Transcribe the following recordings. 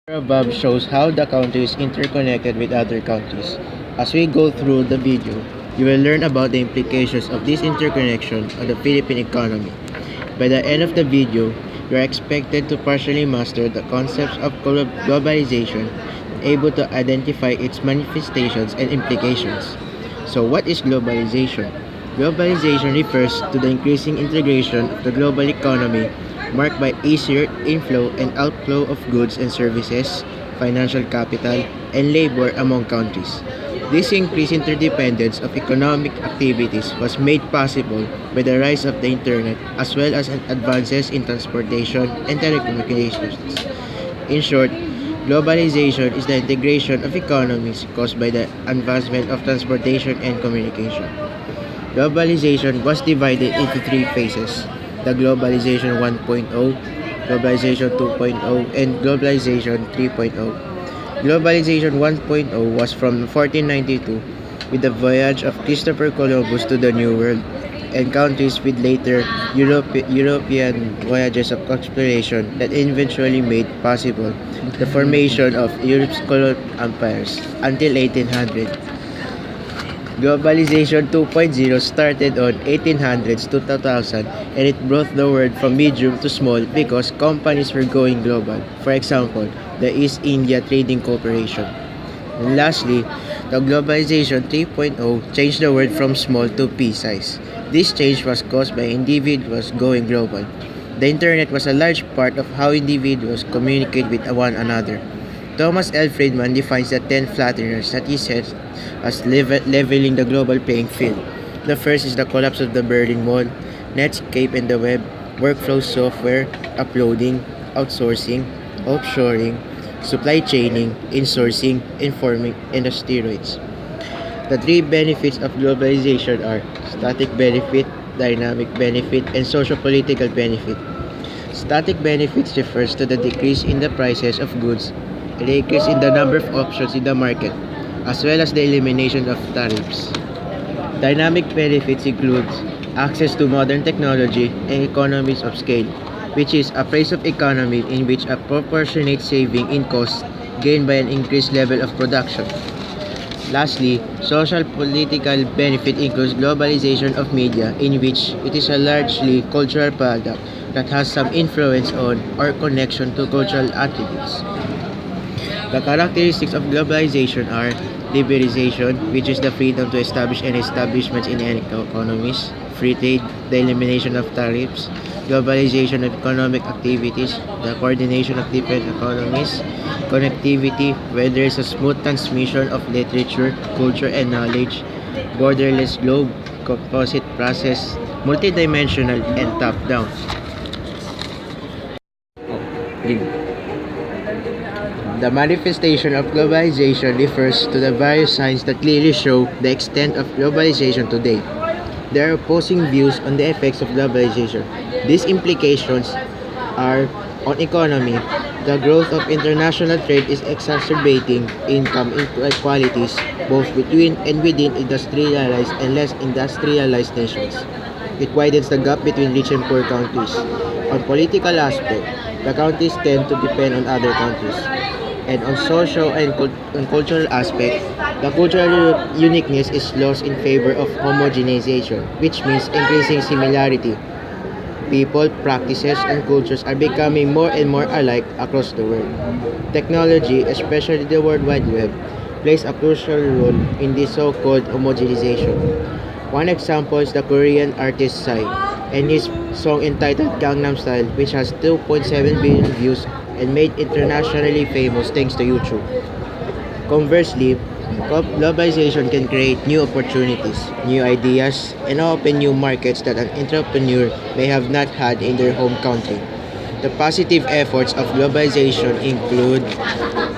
Above shows how the country is interconnected with other countries. As we go through the video, you will learn about the implications of this interconnection on the Philippine economy. By the end of the video, you are expected to partially master the concepts of globalization, able to identify its manifestations and implications. So, what is globalization? Globalization refers to the increasing integration of the global economy marked by easier inflow and outflow of goods and services, financial capital, and labor among countries. This increased interdependence of economic activities was made possible by the rise of the internet as well as advances in transportation and telecommunications. In short, globalization is the integration of economies caused by the advancement of transportation and communication. Globalization was divided into three phases: the Globalization 1.0, Globalization 2.0, and Globalization 3.0. Globalization 1.0 was from 1492 with the voyage of Christopher Columbus to the New World and countries with later European voyages of exploration that eventually made possible the formation of Europe's colonial empires until 1800. Globalization 2.0 started on 1800s to 2000 and it brought the world from medium to small because companies were going global. For example, the East India Trading Corporation. And lastly, the Globalization 3.0 changed the world from small to pea-size. This change was caused by individuals going global. The internet was a large part of how individuals communicate with one another. Thomas L. Friedman defines the 10 flatteners that he says as leveling the global playing field. The first is the collapse of the Berlin Wall, Netscape and the web, workflow software, uploading, outsourcing, offshoring, supply chaining, insourcing, informing, and the steroids. The three benefits of globalization are static benefit, dynamic benefit, and socio-political benefit. Static benefits refers to the decrease in the prices of goods, a decrease in the number of options in the market, as well as the elimination of tariffs. Dynamic benefits include access to modern technology and economies of scale, which is a phase of economy in which a proportionate saving in costs gained by an increased level of production. Lastly, social political benefit includes globalization of media in which it is a largely cultural product that has some influence on or connection to cultural attributes. The characteristics of globalization are liberalization, which is the freedom to establish any establishments in any economies, free trade, the elimination of tariffs, globalization of economic activities, the coordination of different economies, connectivity, where there is a smooth transmission of literature, culture, and knowledge, borderless globe, composite process, multidimensional, and top-down. The manifestation of globalization refers to the various signs that clearly show the extent of globalization today. There are opposing views on the effects of globalization. These implications are on economy. The growth of international trade is exacerbating income inequalities both between and within industrialized and less industrialized nations. It widens the gap between rich and poor countries. On political aspect, the countries tend to depend on other countries. And on social and cultural aspect, the cultural uniqueness is lost in favor of homogenization, which means increasing similarity. People, practices, and cultures are becoming more and more alike across the world. Technology, especially the World Wide Web, plays a crucial role in this so-called homogenization. One example is the Korean artist Psy and his song entitled Gangnam Style, which has 2.7 billion views and made internationally famous thanks to YouTube. Conversely, globalization can create new opportunities, new ideas, and open new markets that an entrepreneur may have not had in their home country. The positive efforts of globalization include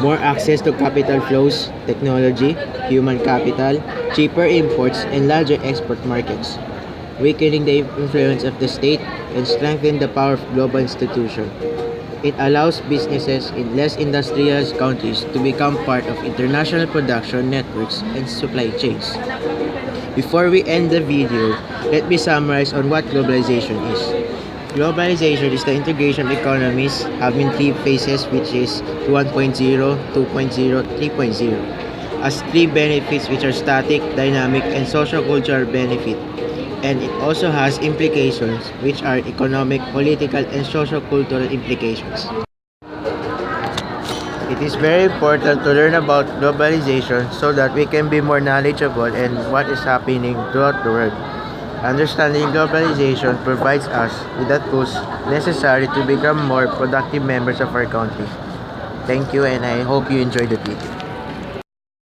more access to capital flows, technology, human capital, cheaper imports, and larger export markets, weakening the influence of the state and strengthening the power of global institutions. It allows businesses in less industrialized countries to become part of international production networks and supply chains. Before we end the video, let me summarize on what globalization is. Globalization is the integration of economies having three phases, which is 1.0, 2.0, 3.0, as three benefits which are static, dynamic, and social-cultural benefit. And it also has implications which are economic, political, and social-cultural implications. It is very important to learn about globalization so that we can be more knowledgeable in what is happening throughout the world. Understanding globalization provides us with the tools necessary to become more productive members of our country. Thank you, and I hope you enjoyed the video.